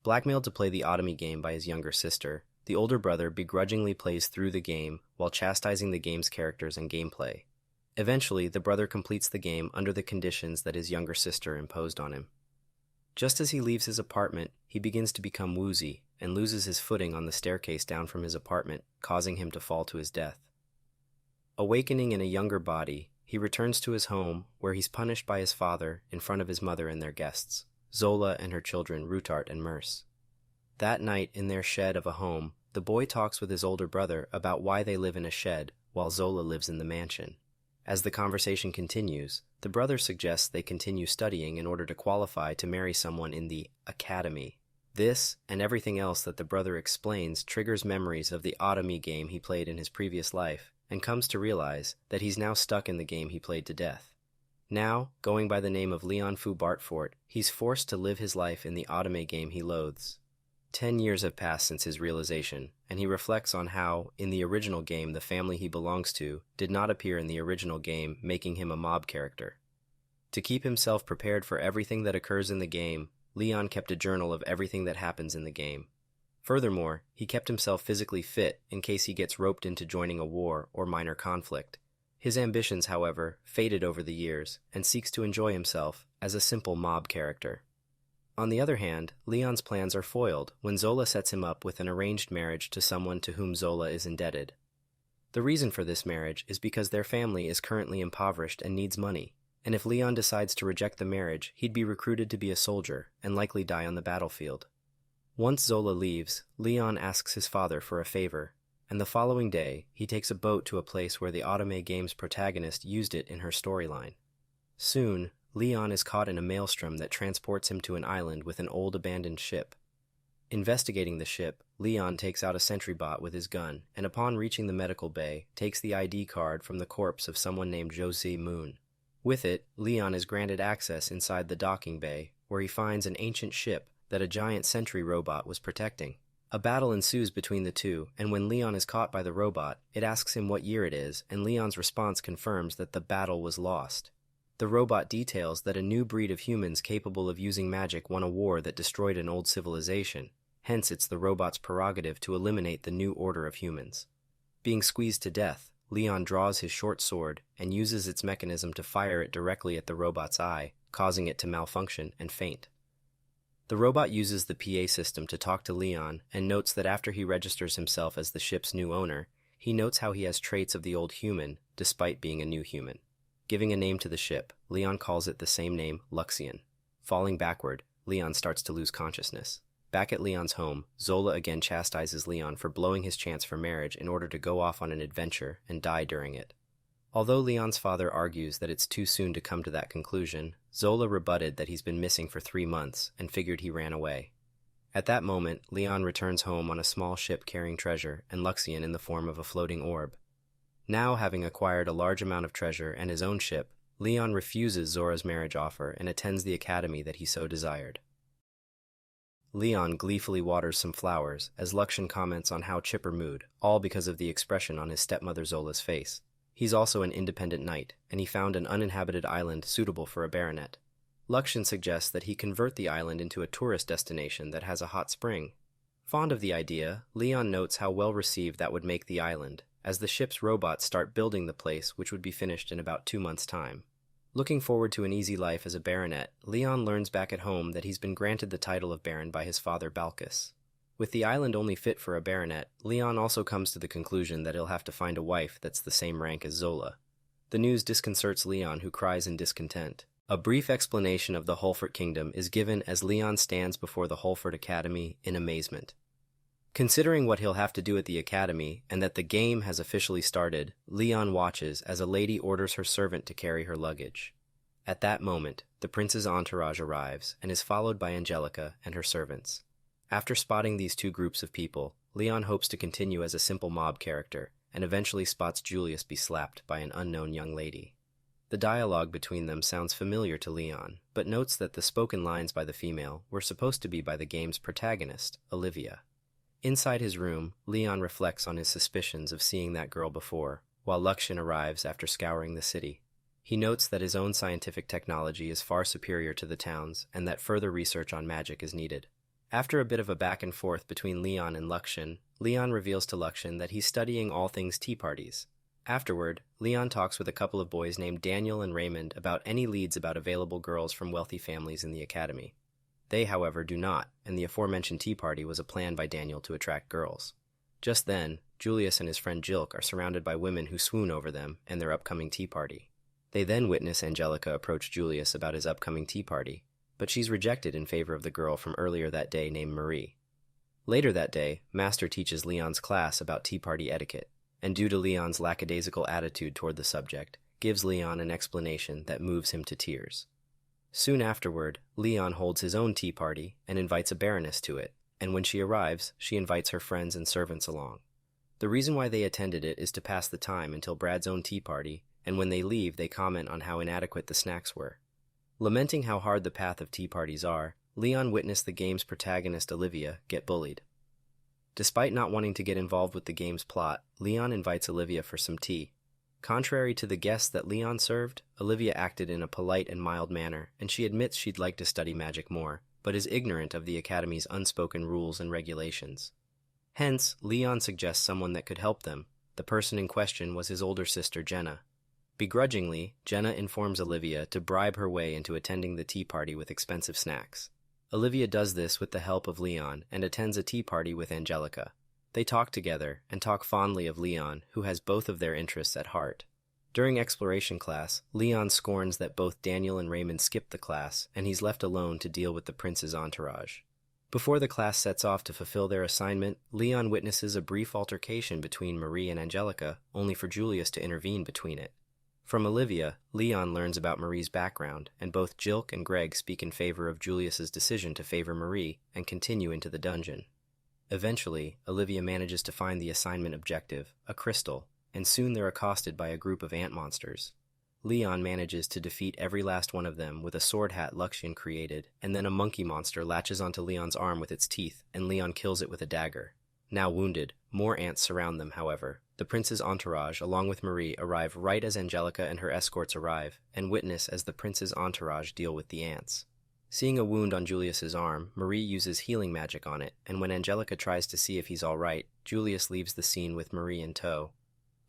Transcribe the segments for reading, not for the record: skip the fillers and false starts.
Blackmailed to play the Otome game by his younger sister, the older brother begrudgingly plays through the game while chastising the game's characters and gameplay. Eventually, the brother completes the game under the conditions that his younger sister imposed on him. Just as he leaves his apartment, he begins to become woozy and loses his footing on the staircase down from his apartment, causing him to fall to his death. Awakening in a younger body, he returns to his home, where he's punished by his father in front of his mother and their guests, Zola and her children Rutart and Merce. That night, in their shed of a home, the boy talks with his older brother about why they live in a shed while Zola lives in the mansion. As the conversation continues, the brother suggests they continue studying in order to qualify to marry someone in the academy. This, and everything else that the brother explains, triggers memories of the Otome game he played in his previous life, and comes to realize that he's now stuck in the game he played to death. Now, going by the name of Leon Fou Bartfort, he's forced to live his life in the Otome game he loathes. 10 years have passed since his realization, and he reflects on how, in the original game, the family he belongs to did not appear in the original game, making him a mob character. To keep himself prepared for everything that occurs in the game, Leon kept a journal of everything that happens in the game. Furthermore, he kept himself physically fit in case he gets roped into joining a war or minor conflict. His ambitions, however, faded over the years, and seeks to enjoy himself as a simple mob character. On the other hand, Leon's plans are foiled when Zola sets him up with an arranged marriage to someone to whom Zola is indebted. The reason for this marriage is because their family is currently impoverished and needs money, and if Leon decides to reject the marriage, he'd be recruited to be a soldier and likely die on the battlefield. Once Zola leaves, Leon asks his father for a favor, and the following day, he takes a boat to a place where the Otome game's protagonist used it in her storyline. Soon, Leon is caught in a maelstrom that transports him to an island with an old abandoned ship. Investigating the ship, Leon takes out a sentry bot with his gun, and upon reaching the medical bay, takes the ID card from the corpse of someone named Josie Moon. With it, Leon is granted access inside the docking bay, where he finds an ancient ship that a giant sentry robot was protecting. A battle ensues between the two, and when Leon is caught by the robot, it asks him what year it is, and Leon's response confirms that the battle was lost. The robot details that a new breed of humans capable of using magic won a war that destroyed an old civilization. Hence, it's the robot's prerogative to eliminate the new order of humans. Being squeezed to death, Leon draws his short sword and uses its mechanism to fire it directly at the robot's eye, causing it to malfunction and faint. The robot uses the PA system to talk to Leon and notes that after he registers himself as the ship's new owner, he notes how he has traits of the old human, despite being a new human. Giving a name to the ship, Leon calls it the same name, Luxion. Falling backward, Leon starts to lose consciousness. Back at Leon's home, Zola again chastises Leon for blowing his chance for marriage in order to go off on an adventure and die during it. Although Leon's father argues that it's too soon to come to that conclusion, Zola rebutted that he's been missing for 3 months and figured he ran away. At that moment, Leon returns home on a small ship carrying treasure and Luxion in the form of a floating orb. Now, having acquired a large amount of treasure and his own ship, Leon refuses Zora's marriage offer and attends the academy that he so desired. Leon gleefully waters some flowers as Luxion comments on how chipper mood, all because of the expression on his stepmother Zola's face. He's also an independent knight, and he found an uninhabited island suitable for a baronet. Luxion suggests that he convert the island into a tourist destination that has a hot spring. Fond of the idea, Leon notes how well received that would make the island, as the ship's robots start building the place, which would be finished in about 2 months' time. Looking forward to an easy life as a baronet, Leon learns back at home that he's been granted the title of baron by his father Balkis. With the island only fit for a baronet, Leon also comes to the conclusion that he'll have to find a wife that's the same rank as Zola. The news disconcerts Leon, who cries in discontent. A brief explanation of the Holfort Kingdom is given as Leon stands before the Holfort Academy in amazement. Considering what he'll have to do at the academy, and that the game has officially started, Leon watches as a lady orders her servant to carry her luggage. At that moment, the prince's entourage arrives and is followed by Angelica and her servants. After spotting these two groups of people, Leon hopes to continue as a simple mob character, and eventually spots Julius be slapped by an unknown young lady. The dialogue between them sounds familiar to Leon, but notes that the spoken lines by the female were supposed to be by the game's protagonist, Olivia. Inside his room, Leon reflects on his suspicions of seeing that girl before, while Luxion arrives after scouring the city. He notes that his own scientific technology is far superior to the town's and that further research on magic is needed. After a bit of a back and forth between Leon and Luxion, Leon reveals to Luxion that he's studying all things tea parties. Afterward, Leon talks with a couple of boys named Daniel and Raymond about any leads about available girls from wealthy families in the academy. They, however, do not, and the aforementioned tea party was a plan by Daniel to attract girls. Just then, Julius and his friend Jilk are surrounded by women who swoon over them and their upcoming tea party. They then witness Angelica approach Julius about his upcoming tea party, but she's rejected in favor of the girl from earlier that day named Marie. Later that day, Master teaches Leon's class about tea party etiquette, and due to Leon's lackadaisical attitude toward the subject, gives Leon an explanation that moves him to tears. Soon afterward, Leon holds his own tea party and invites a baroness to it, and when she arrives, she invites her friends and servants along. The reason why they attended it is to pass the time until Brad's own tea party, and when they leave, they comment on how inadequate the snacks were. Lamenting how hard the path of tea parties are, Leon witnessed the game's protagonist Olivia get bullied. Despite not wanting to get involved with the game's plot, Leon invites Olivia for some tea. Contrary to the guests that Leon served, Olivia acted in a polite and mild manner, and she admits she'd like to study magic more, but is ignorant of the Academy's unspoken rules and regulations. Hence, Leon suggests someone that could help them. The person in question was his older sister Jenna. Begrudgingly, Jenna informs Olivia to bribe her way into attending the tea party with expensive snacks. Olivia does this with the help of Leon and attends a tea party with Angelica. They talk together and talk fondly of Leon, who has both of their interests at heart. During exploration class, Leon scorns that both Daniel and Raymond skip the class, and he's left alone to deal with the prince's entourage. Before the class sets off to fulfill their assignment, Leon witnesses a brief altercation between Marie and Angelica, only for Julius to intervene between it. From Olivia, Leon learns about Marie's background, and both Jilk and Greg speak in favor of Julius's decision to favor Marie and continue into the dungeon. Eventually, Olivia manages to find the assignment objective, a crystal, and soon they're accosted by a group of ant monsters. Leon manages to defeat every last one of them with a sword hat Luxion created, and then a monkey monster latches onto Leon's arm with its teeth, and Leon kills it with a dagger. Now wounded, more ants surround them, however. The prince's entourage, along with Marie, arrive right as Angelica and her escorts arrive, and witness as the prince's entourage deal with the ants. Seeing a wound on Julius's arm, Marie uses healing magic on it, and when Angelica tries to see if he's alright, Julius leaves the scene with Marie in tow.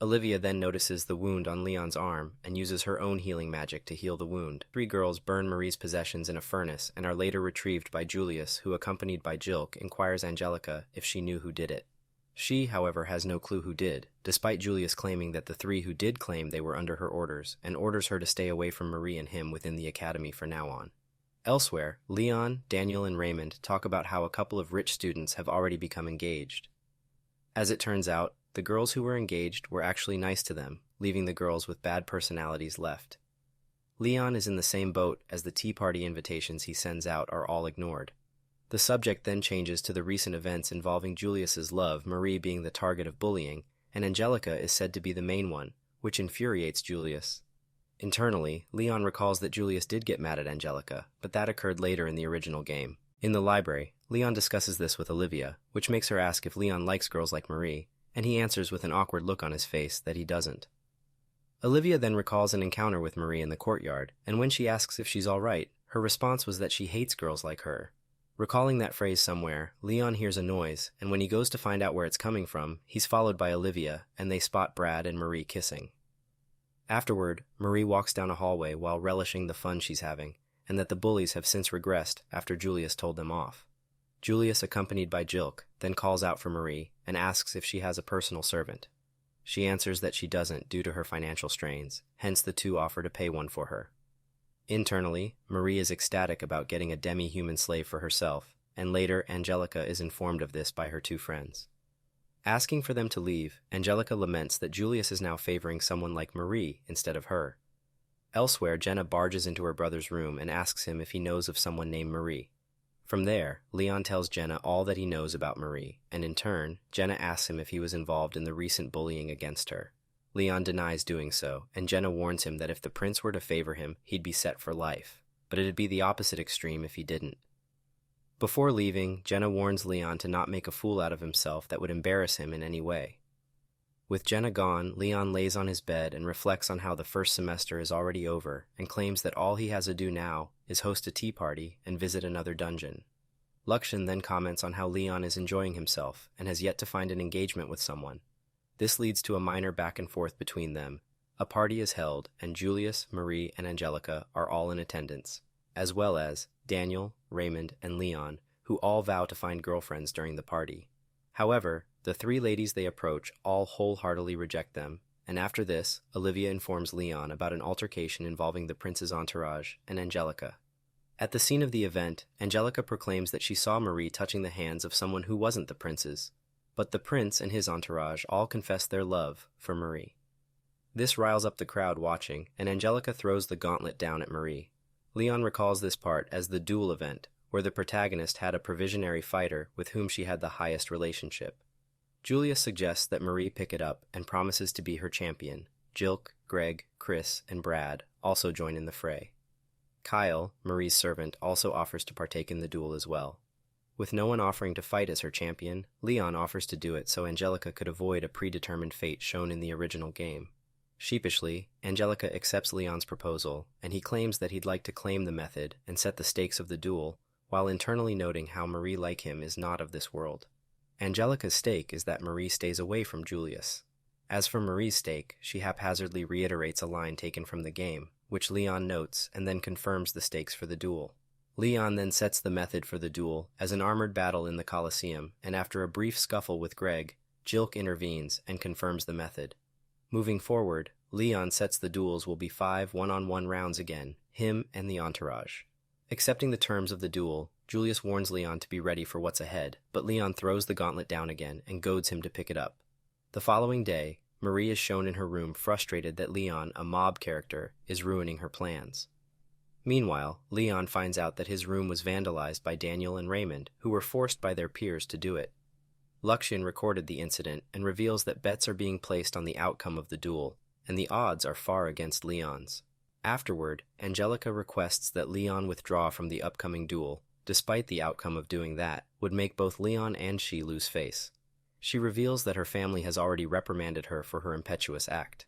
Olivia then notices the wound on Leon's arm and uses her own healing magic to heal the wound. 3 girls burn Marie's possessions in a furnace and are later retrieved by Julius, who, accompanied by Jilk, inquires Angelica if she knew who did it. She, however, has no clue who did, despite Julius claiming that the 3 who did claim they were under her orders, and orders her to stay away from Marie and him within the academy from now on. Elsewhere, Leon, Daniel, and Raymond talk about how a couple of rich students have already become engaged. As it turns out, the girls who were engaged were actually nice to them, leaving the girls with bad personalities left. Leon is in the same boat as the tea party invitations he sends out are all ignored. The subject then changes to the recent events involving Julius's love, Marie being the target of bullying, and Angelica is said to be the main one, which infuriates Julius. Internally, Leon recalls that Julius did get mad at Angelica, but that occurred later in the original game. In the library, Leon discusses this with Olivia, which makes her ask if Leon likes girls like Marie, and he answers with an awkward look on his face that he doesn't. Olivia then recalls an encounter with Marie in the courtyard, and when she asks if she's alright, her response was that she hates girls like her. Recalling that phrase somewhere, Leon hears a noise, and when he goes to find out where it's coming from, he's followed by Olivia, and they spot Brad and Marie kissing. Afterward, Marie walks down a hallway while relishing the fun she's having, and that the bullies have since regressed after Julius told them off. Julius, accompanied by Jilk, then calls out for Marie and asks if she has a personal servant. She answers that she doesn't due to her financial strains, hence the two offer to pay one for her. Internally, Marie is ecstatic about getting a demi-human slave for herself, and later Angelica is informed of this by her 2 friends. Asking for them to leave, Angelica laments that Julius is now favoring someone like Marie instead of her. Elsewhere, Jenna barges into her brother's room and asks him if he knows of someone named Marie. From there, Leon tells Jenna all that he knows about Marie, and in turn, Jenna asks him if he was involved in the recent bullying against her. Leon denies doing so, and Jenna warns him that if the prince were to favor him, he'd be set for life, but it'd be the opposite extreme if he didn't. Before leaving, Jenna warns Leon to not make a fool out of himself that would embarrass him in any way. With Jenna gone, Leon lays on his bed and reflects on how the first semester is already over and claims that all he has to do now is host a tea party and visit another dungeon. Luxion then comments on how Leon is enjoying himself and has yet to find an engagement with someone. This leads to a minor back and forth between them. A party is held, and Julius, Marie, and Angelica are all in attendance, as well as Daniel, Raymond, and Leon, who all vow to find girlfriends during the party. However, the three ladies they approach all wholeheartedly reject them, and after this, Olivia informs Leon about an altercation involving the prince's entourage and Angelica. At the scene of the event, Angelica proclaims that she saw Marie touching the hands of someone who wasn't the prince's, but the prince and his entourage all confess their love for Marie. This riles up the crowd watching, and Angelica throws the gauntlet down at Marie. Leon recalls this part as the duel event, where the protagonist had a provisionary fighter with whom she had the highest relationship. Julius suggests that Marie pick it up and promises to be her champion. Jilk, Greg, Chris, and Brad also join in the fray. Kyle, Marie's servant, also offers to partake in the duel as well. With no one offering to fight as her champion, Leon offers to do it so Angelica could avoid a predetermined fate shown in the original game. Sheepishly, Angelica accepts Leon's proposal, and he claims that he'd like to claim the method and set the stakes of the duel, while internally noting how Marie, like him, is not of this world. Angelica's stake is that Marie stays away from Julius. As for Marie's stake, she haphazardly reiterates a line taken from the game, which Leon notes and then confirms the stakes for the duel. Leon then sets the method for the duel as an armored battle in the Coliseum, and after a brief scuffle with Greg, Jilk intervenes and confirms the method. Moving forward, Leon sets the duels will be 5 one-on-one rounds again, him and the entourage. Accepting the terms of the duel, Julius warns Leon to be ready for what's ahead, but Leon throws the gauntlet down again and goads him to pick it up. The following day, Marie is shown in her room frustrated that Leon, a mob character, is ruining her plans. Meanwhile, Leon finds out that his room was vandalized by Daniel and Raymond, who were forced by their peers to do it. Luxion recorded the incident and reveals that bets are being placed on the outcome of the duel, and the odds are far against Leon's. Afterward, Angelica requests that Leon withdraw from the upcoming duel, despite the outcome of doing that would make both Leon and she lose face. She reveals that her family has already reprimanded her for her impetuous act.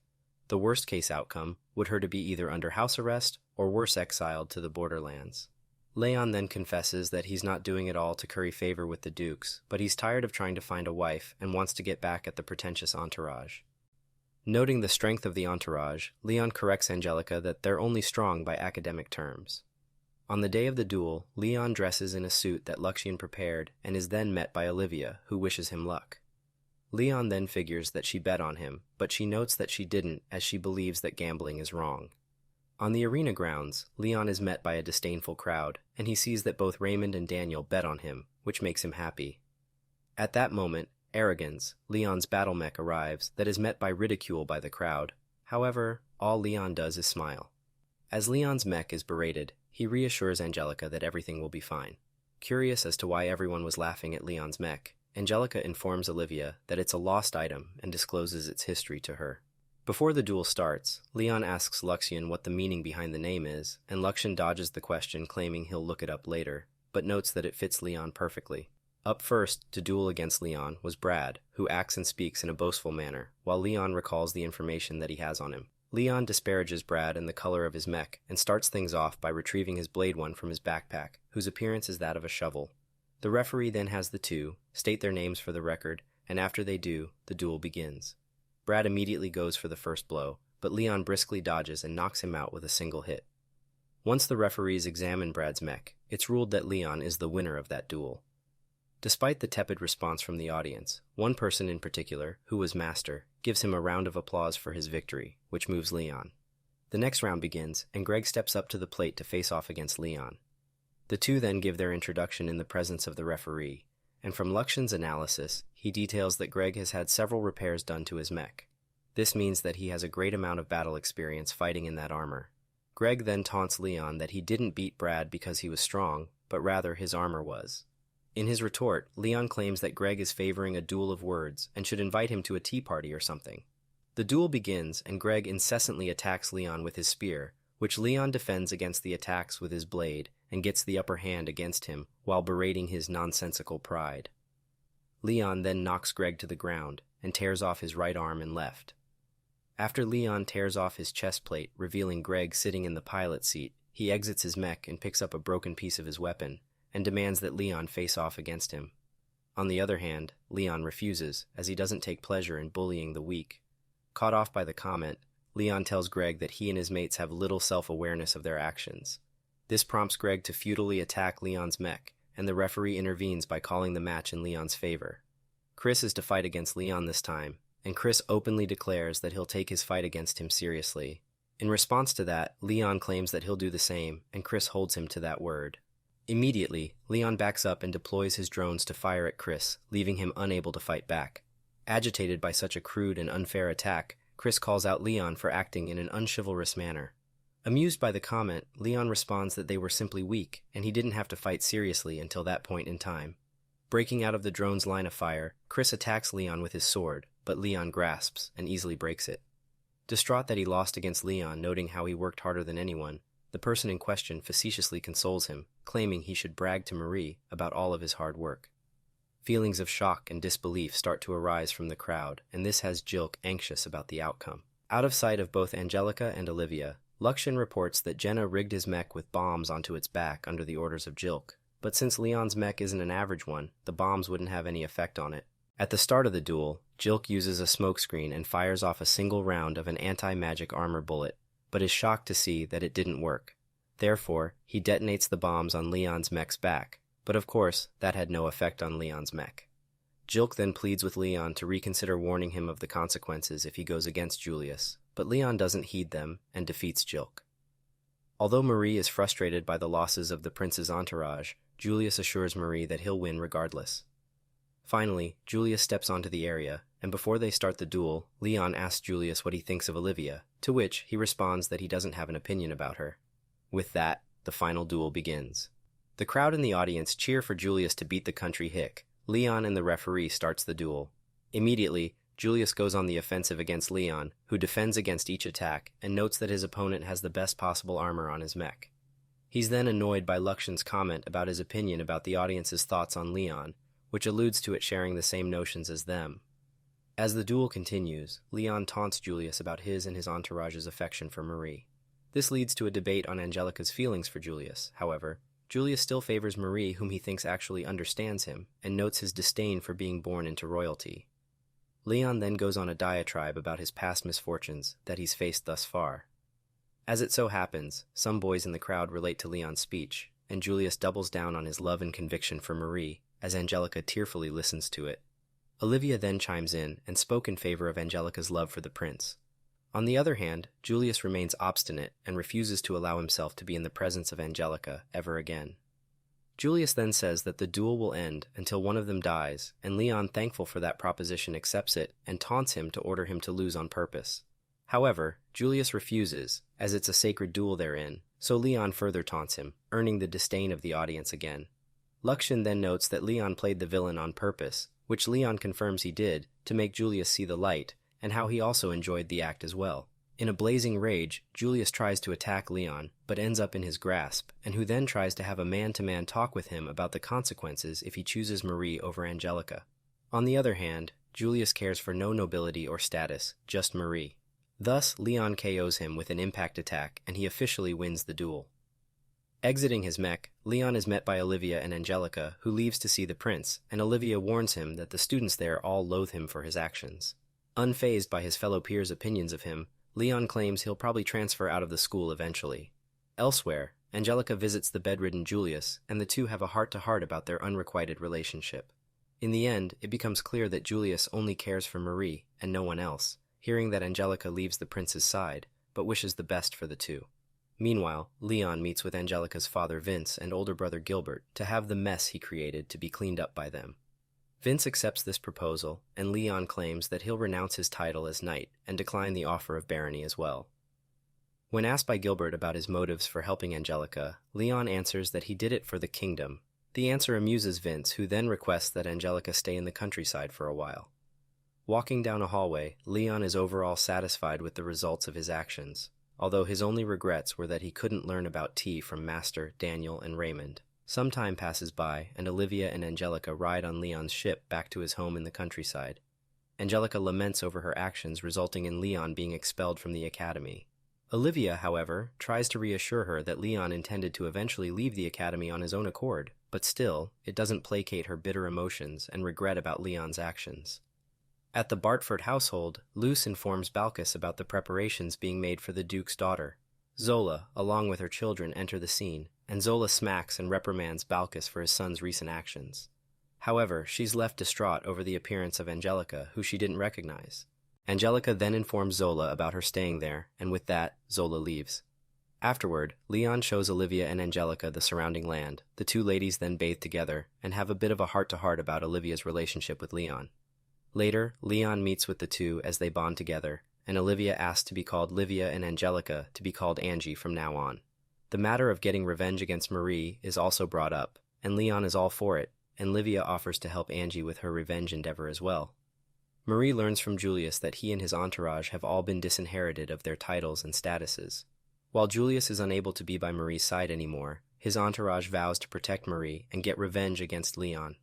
The worst-case outcome would her to be either under house arrest or worse exiled to the borderlands. Leon then confesses that he's not doing it all to curry favor with the dukes, but he's tired of trying to find a wife and wants to get back at the pretentious entourage. Noting the strength of the entourage, Leon corrects Angelica that they're only strong by academic terms. On the day of the duel, Leon dresses in a suit that Luxion prepared and is then met by Olivia, who wishes him luck. Leon then figures that she bet on him, but she notes that she didn't as she believes that gambling is wrong. On the arena grounds, Leon is met by a disdainful crowd, and he sees that both Raymond and Daniel bet on him, which makes him happy. At that moment, Arrogance, Leon's battle mech, arrives that is met by ridicule by the crowd. However, all Leon does is smile. As Leon's mech is berated, he reassures Angelica that everything will be fine. Curious as to why everyone was laughing at Leon's mech, Angelica informs Olivia that it's a lost item and discloses its history to her. Before the duel starts, Leon asks Luxion what the meaning behind the name is, and Luxion dodges the question, claiming he'll look it up later, but notes that it fits Leon perfectly. Up first to duel against Leon was Brad, who acts and speaks in a boastful manner, while Leon recalls the information that he has on him. Leon disparages Brad and the color of his mech, and starts things off by retrieving his blade one from his backpack, whose appearance is that of a shovel. The referee then has the two state their names for the record, and after they do, the duel begins. Brad immediately goes for the first blow, but Leon briskly dodges and knocks him out with a single hit. Once the referees examine Brad's mech, it's ruled that Leon is the winner of that duel. Despite the tepid response from the audience, one person in particular, who was Master, gives him a round of applause for his victory, which moves Leon. The next round begins, and Greg steps up to the plate to face off against Leon. The two then give their introduction in the presence of the referee, and from Luxion's analysis, he details that Greg has had several repairs done to his mech. This means that he has a great amount of battle experience fighting in that armor. Greg then taunts Leon that he didn't beat Brad because he was strong, but rather his armor was. In his retort, Leon claims that Greg is favoring a duel of words and should invite him to a tea party or something. The duel begins, and Greg incessantly attacks Leon with his spear, which Leon defends against the attacks with his blade and gets the upper hand against him while berating his nonsensical pride. Leon then knocks Greg to the ground and tears off his right arm and left. After Leon tears off his chest plate, revealing Greg sitting in the pilot seat, he exits his mech and picks up a broken piece of his weapon, and demands that Leon face off against him. On the other hand, Leon refuses, as he doesn't take pleasure in bullying the weak. Caught off by the comment, Leon tells Greg that he and his mates have little self-awareness of their actions. This prompts Greg to futilely attack Leon's mech, and the referee intervenes by calling the match in Leon's favor. Chris is to fight against Leon this time, and Chris openly declares that he'll take his fight against him seriously. In response to that, Leon claims that he'll do the same, and Chris holds him to that word. Immediately, Leon backs up and deploys his drones to fire at Chris, leaving him unable to fight back. Agitated by such a crude and unfair attack, Chris calls out Leon for acting in an unchivalrous manner. Amused by the comment, Leon responds that they were simply weak, and he didn't have to fight seriously until that point in time. Breaking out of the drone's line of fire, Chris attacks Leon with his sword, but Leon grasps and easily breaks it. Distraught that he lost against Leon, noting how he worked harder than anyone, the person in question facetiously consoles him, claiming he should brag to Marie about all of his hard work. Feelings of shock and disbelief start to arise from the crowd, and this has Jilk anxious about the outcome. Out of sight of both Angelica and Olivia, Luxion reports that Jenna rigged his mech with bombs onto its back under the orders of Jilk, but since Leon's mech isn't an average one, the bombs wouldn't have any effect on it. At the start of the duel, Jilk uses a smokescreen and fires off a single round of an anti-magic armor bullet, but is shocked to see that it didn't work. Therefore, he detonates the bombs on Leon's mech's back, but of course, that had no effect on Leon's mech. Jilk then pleads with Leon to reconsider warning him of the consequences if he goes against Julius, but Leon doesn't heed them and defeats Jilk. Although Marie is frustrated by the losses of the prince's entourage, Julius assures Marie that he'll win regardless. Finally, Julius steps onto the area, and before they start the duel, Leon asks Julius what he thinks of Olivia, to which he responds that he doesn't have an opinion about her. With that, the final duel begins. The crowd in the audience cheer for Julius to beat the country hick. Leon and the referee starts the duel. Immediately, Julius goes on the offensive against Leon, who defends against each attack and notes that his opponent has the best possible armor on his mech. He's then annoyed by Luxion's comment about his opinion about the audience's thoughts on Leon, which alludes to it sharing the same notions as them. As the duel continues, Leon taunts Julius about his and his entourage's affection for Marie. This leads to a debate on Angelica's feelings for Julius. However, Julius still favors Marie, whom he thinks actually understands him, and notes his disdain for being born into royalty. Leon then goes on a diatribe about his past misfortunes that he's faced thus far. As it so happens, some boys in the crowd relate to Leon's speech, and Julius doubles down on his love and conviction for Marie, as Angelica tearfully listens to it. Olivia then chimes in and spoke in favor of Angelica's love for the prince. On the other hand, Julius remains obstinate and refuses to allow himself to be in the presence of Angelica ever again. Julius then says that the duel will end until one of them dies, and Leon, thankful for that proposition, accepts it and taunts him to order him to lose on purpose. However, Julius refuses, as it's a sacred duel they're in, so Leon further taunts him, earning the disdain of the audience again. Luxion then notes that Leon played the villain on purpose, which Leon confirms he did, to make Julius see the light, and how he also enjoyed the act as well. In a blazing rage, Julius tries to attack Leon, but ends up in his grasp, and who then tries to have a man-to-man talk with him about the consequences if he chooses Marie over Angelica. On the other hand, Julius cares for no nobility or status, just Marie. Thus, Leon KOs him with an impact attack, and he officially wins the duel. Exiting his mech, Leon is met by Olivia and Angelica, who leaves to see the prince, and Olivia warns him that the students there all loathe him for his actions. Unfazed by his fellow peers' opinions of him, Leon claims he'll probably transfer out of the school eventually. Elsewhere, Angelica visits the bedridden Julius, and the two have a heart-to-heart about their unrequited relationship. In the end, it becomes clear that Julius only cares for Marie, and no one else, hearing that Angelica leaves the prince's side, but wishes the best for the two. Meanwhile, Leon meets with Angelica's father Vince and older brother Gilbert to have the mess he created to be cleaned up by them. Vince accepts this proposal, and Leon claims that he'll renounce his title as knight and decline the offer of barony as well. When asked by Gilbert about his motives for helping Angelica, Leon answers that he did it for the kingdom. The answer amuses Vince, who then requests that Angelica stay in the countryside for a while. Walking down a hallway, Leon is overall satisfied with the results of his actions, although his only regrets were that he couldn't learn about tea from Master, Daniel, and Raymond. Some time passes by, and Olivia and Angelica ride on Leon's ship back to his home in the countryside. Angelica laments over her actions, resulting in Leon being expelled from the academy. Olivia, however, tries to reassure her that Leon intended to eventually leave the academy on his own accord, but still, it doesn't placate her bitter emotions and regret about Leon's actions. At the Bartfort household, Luce informs Balkis about the preparations being made for the Duke's daughter. Zola, along with her children, enter the scene, and Zola smacks and reprimands Balkis for his son's recent actions. However, she's left distraught over the appearance of Angelica, who she didn't recognize. Angelica then informs Zola about her staying there, and with that, Zola leaves. Afterward, Leon shows Olivia and Angelica the surrounding land. The two ladies then bathe together, and have a bit of a heart-to-heart about Olivia's relationship with Leon. Later, Leon meets with the two as they bond together, and Olivia asks to be called Livia and Angelica to be called Angie from now on. The matter of getting revenge against Marie is also brought up, and Leon is all for it, and Livia offers to help Angie with her revenge endeavor as well. Marie learns from Julius that he and his entourage have all been disinherited of their titles and statuses. While Julius is unable to be by Marie's side anymore, his entourage vows to protect Marie and get revenge against Leon.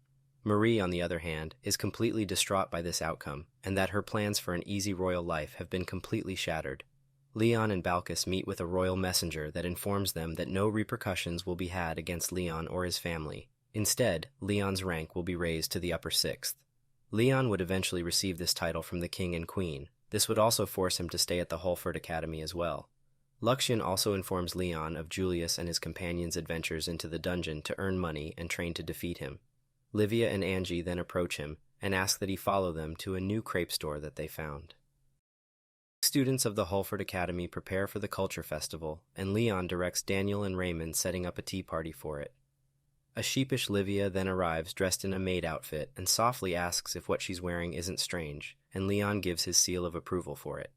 Marie, on the other hand, is completely distraught by this outcome, and that her plans for an easy royal life have been completely shattered. Leon and Balkis meet with a royal messenger that informs them that no repercussions will be had against Leon or his family. Instead, Leon's rank will be raised to the upper sixth. Leon would eventually receive this title from the king and queen. This would also force him to stay at the Holford Academy as well. Luxion also informs Leon of Julius and his companions' adventures into the dungeon to earn money and train to defeat him. Livia and Angie then approach him and ask that he follow them to a new crepe store that they found. Students of the Holford Academy prepare for the Culture Festival, and Leon directs Daniel and Raymond setting up a tea party for it. A sheepish Livia then arrives dressed in a maid outfit and softly asks if what she's wearing isn't strange, and Leon gives his seal of approval for it.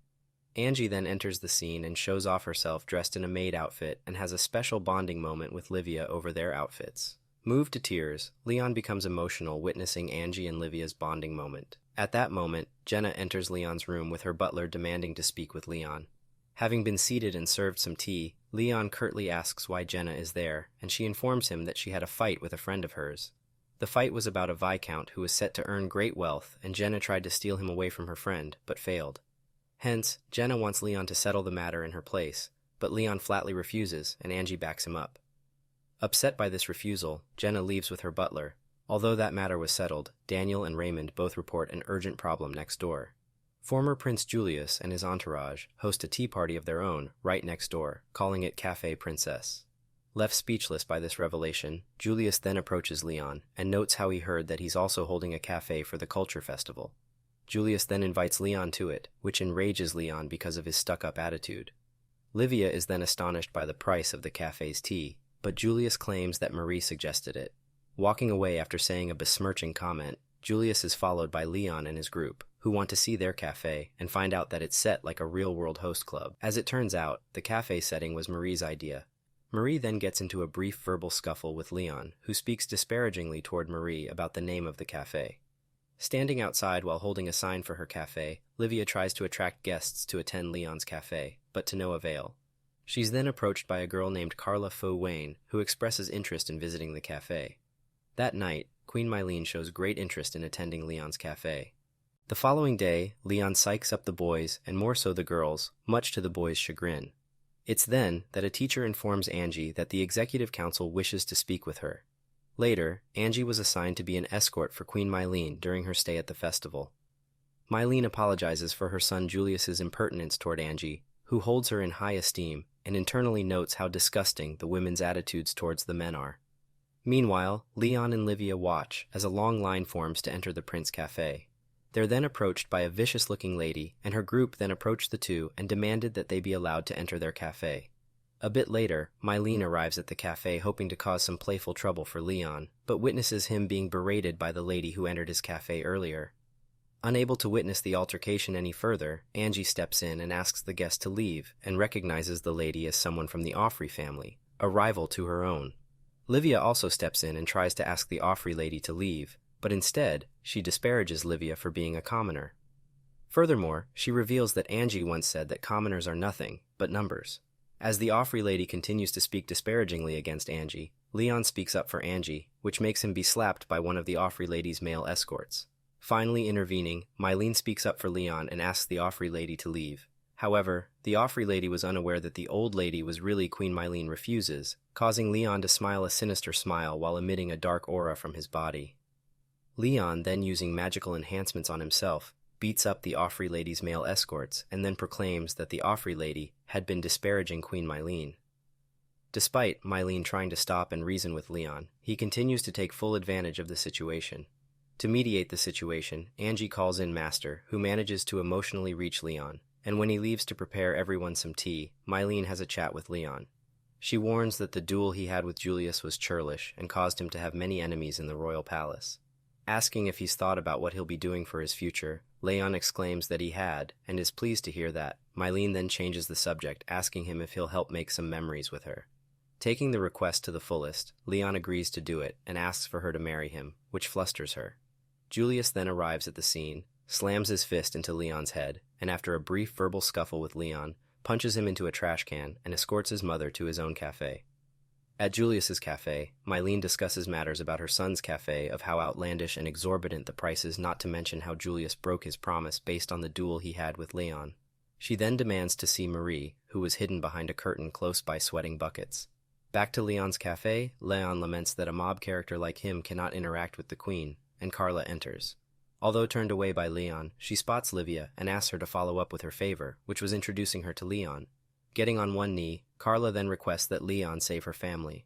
Angie then enters the scene and shows off herself dressed in a maid outfit and has a special bonding moment with Livia over their outfits. Moved to tears, Leon becomes emotional witnessing Angie and Livia's bonding moment. At that moment, Jenna enters Leon's room with her butler demanding to speak with Leon. Having been seated and served some tea, Leon curtly asks why Jenna is there, and she informs him that she had a fight with a friend of hers. The fight was about a viscount who was set to earn great wealth, and Jenna tried to steal him away from her friend, but failed. Hence, Jenna wants Leon to settle the matter in her place, but Leon flatly refuses, and Angie backs him up. Upset by this refusal, Jenna leaves with her butler. Although that matter was settled, Daniel and Raymond both report an urgent problem next door. Former Prince Julius and his entourage host a tea party of their own right next door, calling it Café Princess. Left speechless by this revelation, Julius then approaches Leon and notes how he heard that he's also holding a cafe for the Culture Festival. Julius then invites Leon to it, which enrages Leon because of his stuck-up attitude. Livia is then astonished by the price of the cafe's tea, but Julius claims that Marie suggested it. Walking away after saying a besmirching comment, Julius is followed by Leon and his group, who want to see their cafe and find out that it's set like a real-world host club. As it turns out, the cafe setting was Marie's idea. Marie then gets into a brief verbal scuffle with Leon, who speaks disparagingly toward Marie about the name of the cafe. Standing outside while holding a sign for her cafe, Livia tries to attract guests to attend Leon's cafe, but to no avail. She's then approached by a girl named Carla Fou Wayne, who expresses interest in visiting the cafe. That night, Queen Mylene shows great interest in attending Leon's cafe. The following day, Leon psychs up the boys, and more so the girls, much to the boys' chagrin. It's then that a teacher informs Angie that the Executive Council wishes to speak with her. Later, Angie was assigned to be an escort for Queen Mylene during her stay at the festival. Mylene apologizes for her son Julius's impertinence toward Angie, who holds her in high esteem, and internally notes how disgusting the women's attitudes towards the men are. Meanwhile, Leon and Livia watch as a long line forms to enter the Prince Cafe. They're then approached by a vicious-looking lady, and her group then approached the two and demanded that they be allowed to enter their cafe. A bit later, Mylene arrives at the cafe hoping to cause some playful trouble for Leon, but witnesses him being berated by the lady who entered his cafe earlier. Unable to witness the altercation any further, Angie steps in and asks the guest to leave, and recognizes the lady as someone from the Offrey family, a rival to her own. Livia also steps in and tries to ask the Offrey lady to leave, but instead, she disparages Livia for being a commoner. Furthermore, she reveals that Angie once said that commoners are nothing but numbers. As the Offrey lady continues to speak disparagingly against Angie, Leon speaks up for Angie, which makes him be slapped by one of the Offrey lady's male escorts. Finally intervening, Mylene speaks up for Leon and asks the Offrey lady to leave. However, the Offrey lady was unaware that the old lady was really Queen Mylene Refuses, causing Leon to smile a sinister smile while emitting a dark aura from his body. Leon, then using magical enhancements on himself, beats up the Offrey lady's male escorts and then proclaims that the Offrey lady had been disparaging Queen Mylene. Despite Mylene trying to stop and reason with Leon, he continues to take full advantage of the situation. To mediate the situation, Angie calls in Master, who manages to emotionally reach Leon, and when he leaves to prepare everyone some tea, Mylene has a chat with Leon. She warns that the duel he had with Julius was churlish and caused him to have many enemies in the royal palace. Asking if he's thought about what he'll be doing for his future, Leon exclaims that he had, and is pleased to hear that. Mylene then changes the subject, asking him if he'll help make some memories with her. Taking the request to the fullest, Leon agrees to do it and asks for her to marry him, which flusters her. Julius then arrives at the scene, slams his fist into Leon's head, and after a brief verbal scuffle with Leon, punches him into a trash can and escorts his mother to his own cafe. At Julius's cafe, Mylene discusses matters about her son's cafe of how outlandish and exorbitant the prices, not to mention how Julius broke his promise based on the duel he had with Leon. She then demands to see Marie, who was hidden behind a curtain close by sweating buckets. Back to Leon's cafe, Leon laments that a mob character like him cannot interact with the queen, and Carla enters. Although turned away by Leon, she spots Livia and asks her to follow up with her favor, which was introducing her to Leon. Getting on one knee, Carla then requests that Leon save her family,